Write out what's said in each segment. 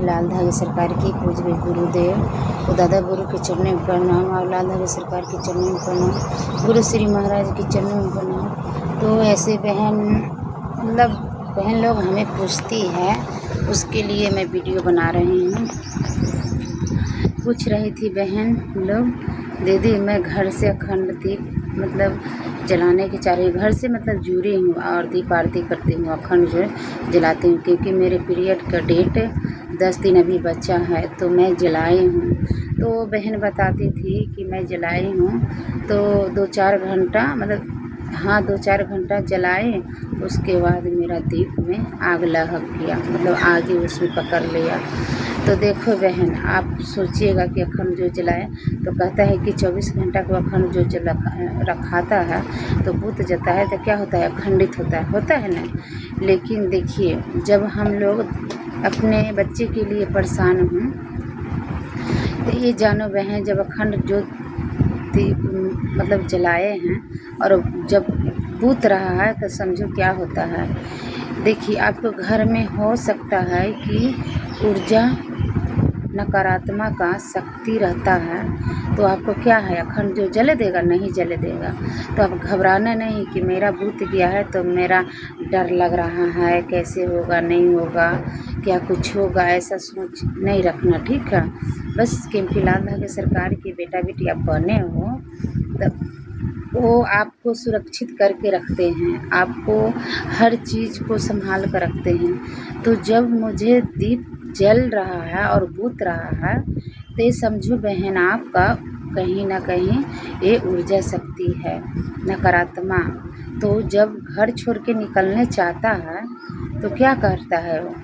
लाल धागे सरकार की पूज्य गुरुदेव वो दादा गुरु के चरणों में प्रणाम और लाल धागे सरकार के चरणों में प्रणाम, गुरु श्री महाराज के चरणों में प्रणाम। तो ऐसे बहन मतलब बहन लोग हमें पूछती है, उसके लिए मैं वीडियो बना रही हूँ। पूछ रही थी बहन लोग, दीदी मैं घर से अखंड दीप मतलब जलाने की चाह रही, घर से मतलब जुड़ी हूँ और दीप आरती करती हूँ, अखंड जो जलाती हूँ, क्योंकि मेरे पीरियड का डेट 10 दिन अभी बचा है तो मैं जलाई हूँ। तो बहन बताती थी कि मैं जलाई हूँ तो 2-4 घंटा मतलब हाँ 2-4 घंटा जलाए, उसके बाद मेरा दीप में आग लग गया, मतलब आगे उसमें पकड़ लिया। तो देखो बहन, आप सोचिएगा कि अखंड ज्योत जलाए तो कहता है कि 24 घंटा को अखंड ज्योत रखाता है तो बुझ जाता है, तो क्या होता है, अखंडित होता है ना। लेकिन देखिए, जब हम लोग अपने बच्चे के लिए परेशान हों तो ये जानो बहन, जब अखंड ज्योत मतलब जलाए हैं और जब बुझ रहा है तो समझो क्या होता है। देखिए, आपको घर में हो सकता है कि ऊर्जा नकारात्मक का शक्ति रहता है, तो आपको क्या है, अखंड जो जले देगा, नहीं जले देगा। तो आप घबराना नहीं कि मेरा बुझ गया है तो मेरा डर लग रहा है, कैसे होगा, नहीं होगा, क्या कुछ होगा, ऐसा सोच नहीं रखना, ठीक है। बस क्योंकि लाल धागे सरकार की बेटा बेटी आप बने हो तो वो आपको सुरक्षित करके रखते हैं, आपको हर चीज़ को संभाल कर रखते हैं। तो जब मुझे दीप जल रहा है और बुझ रहा है तो ये समझो बहन, आपका कहीं ना कहीं ये ऊर्जा शक्ति है नकारात्मक। तो जब घर छोड़ के निकलने चाहता है तो क्या करता है, वो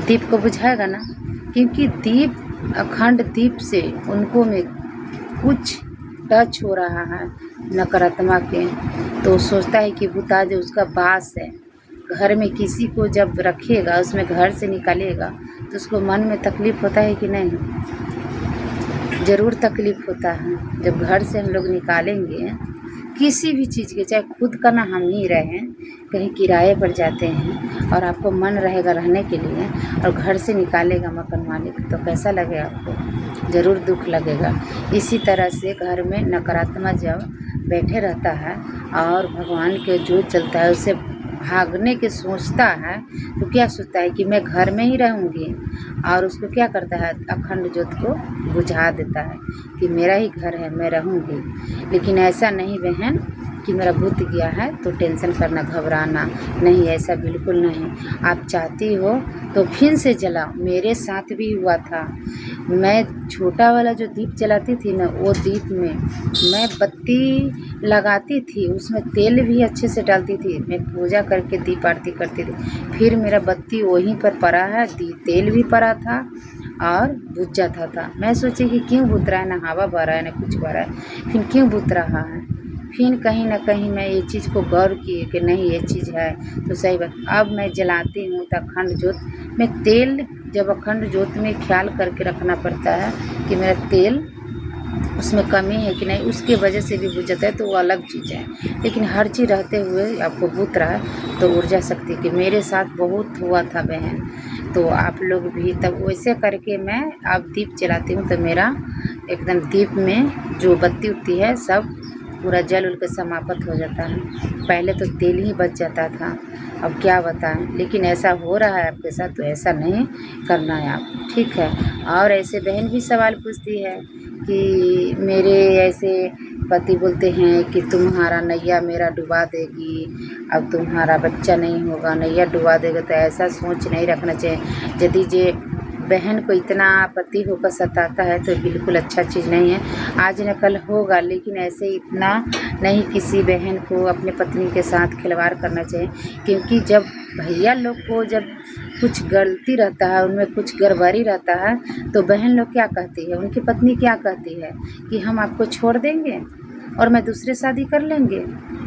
दीप को बुझाएगा ना, क्योंकि दीप अखंड दीप से उनको में कुछ टच हो रहा है नकारात्मक के, तो सोचता है कि बुता जो उसका बास है। घर में किसी को जब रखेगा, उसमें घर से निकालेगा तो उसको मन में तकलीफ़ होता है कि नहीं, ज़रूर तकलीफ़ होता है। जब घर से हम लोग निकालेंगे किसी भी चीज़ के, चाहे खुद का ना हम ही रहें, कहीं किराए पर जाते हैं और आपको मन रहेगा रहने के लिए और घर से निकालेगा मकान मालिक, तो कैसा लगेगा आपको, ज़रूर दुख लगेगा। इसी तरह से घर में नकारात्मक जब बैठे रहता है और भगवान के ज्योत जलता है, उससे भागने के सोचता है, तो क्या सोचता है कि मैं घर में ही रहूँगी, और उसको क्या करता है, अखंड ज्योत को बुझा देता है कि मेरा ही घर है, मैं रहूँगी। लेकिन ऐसा नहीं बहन कि मेरा बुझ गया है तो टेंशन करना, घबराना नहीं, ऐसा बिल्कुल नहीं। आप चाहती हो तो फिर से जलाओ, मेरे साथ भी हुआ था। मैं छोटा वाला जो दीप जलाती थी ना, वो दीप में मैं बत्ती लगाती थी, उसमें तेल भी अच्छे से डालती थी, मैं पूजा करके दीप आरती करती थी, फिर मेरा बत्ती वहीं पर पड़ा है, तेल भी पड़ा था और बुझ जाता था। मैं सोची कि क्यों बुझ रहा है, ना हवा बह रहा है ना कुछ बह रहा है, फिर क्यों बुझ रहा है। फिर कहीं ना कहीं मैं ये चीज़ को गौर की कि नहीं, ये चीज़ है तो सही बात। अब मैं जलाती हूँ तो अखंड ज्योत में तेल, जब अखंड ज्योत में ख्याल करके रखना पड़ता है कि मेरा तेल उसमें कमी है कि नहीं, उसके वजह से भी बुझ जाता है, तो वो अलग चीज़ है। लेकिन हर चीज़ रहते हुए आपको बुझ रहा है तो ऊर्जा शक्ति की, मेरे साथ बहुत हुआ था बहन। तो आप लोग भी तब वैसे करके मैं अब दीप जलाती हूँ तो मेरा एकदम दीप में जो बत्ती उठती है सब पूरा जल उल के समाप्त हो जाता है। पहले तो तेल ही बच जाता था, अब क्या बताएं। लेकिन ऐसा हो रहा है आपके साथ तो ऐसा नहीं करना है आप, ठीक है। और ऐसे बहन भी सवाल पूछती है कि मेरे ऐसे पति बोलते हैं कि तुम्हारा नैया मेरा डुबा देगी, अब तुम्हारा बच्चा नहीं होगा, नैया डुबा देगा। तो ऐसा सोच नहीं रखना चाहिए। यदि जे बहन को इतना आपत्ति होकर सताता है तो बिल्कुल अच्छा चीज़ नहीं है। आज न कल होगा, लेकिन ऐसे इतना नहीं किसी बहन को अपने पत्नी के साथ खिलवाड़ करना चाहिए, क्योंकि जब भैया लोग को जब कुछ गलती रहता है, उनमें कुछ गड़बड़ी रहता है, तो बहन लोग क्या कहती है, उनकी पत्नी क्या कहती है कि हम आपको छोड़ देंगे और मैं दूसरे शादी कर लेंगे,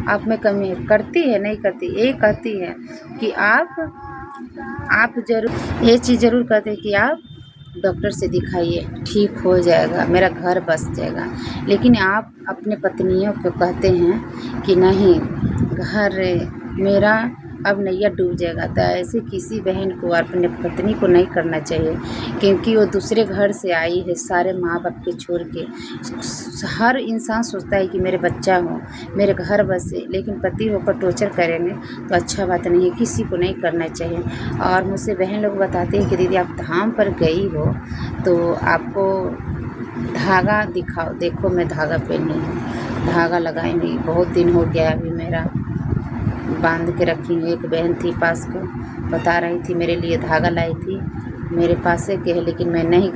आप में कमी है। करती है, नहीं करती, ये कहती है कि आप ज़रूर ये चीज़ ज़रूर कहते हैं कि आप डॉक्टर से दिखाइए, ठीक हो जाएगा, मेरा घर बस जाएगा। लेकिन आप अपने पत्नियों को कहते हैं कि नहीं, घर मेरा अब नैया डूब जाएगा। तो ऐसे किसी बहन को अपने पत्नी को नहीं करना चाहिए, क्योंकि वो दूसरे घर से आई है सारे माँ बाप के छोड़ के। हर इंसान सोचता है कि मेरे बच्चा हो, मेरे घर बसे, लेकिन पति होकर टॉर्चर करेंगे तो अच्छा बात नहीं है, किसी को नहीं करना चाहिए। और मुझसे बहन लोग बताते हैं कि दीदी आप धाम पर गई हो तो आपको धागा दिखाओ। देखो मैं धागा पहनी हूँ, धागा लगाई हुई बहुत दिन हो गया अभी मेरा बांध के रखी हूँ। एक बहन थी पास को बता रही थी मेरे लिए धागा लाई थी, मेरे पास से के है, लेकिन मैं नहीं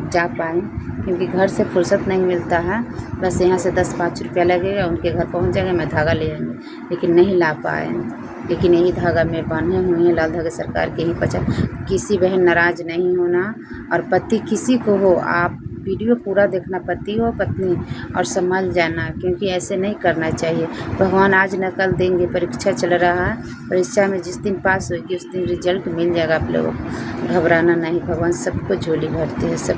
जा पाई क्योंकि घर से फुर्सत नहीं मिलता है। बस यहाँ से 10-5 रुपया लगेगा, उनके घर पहुँच जाएंगे, मैं धागा ले आएंगे, लेकिन नहीं ला पाए। लेकिन यही धागा मैं बांधे हुए हैं लाल धागे सरकार के ही पचा। किसी बहन नाराज़ नहीं होना, और पति किसी को हो आप वीडियो पूरा देखना, पति हो पत्नी, और संभल जाना, क्योंकि ऐसे नहीं करना चाहिए। भगवान आज न कल देंगे, परीक्षा चल रहा है, परीक्षा में जिस दिन पास होगी उस दिन रिजल्ट मिल जाएगा आप लोगों को। घबराना नहीं, भगवान सबको झोली भरते हैं। सब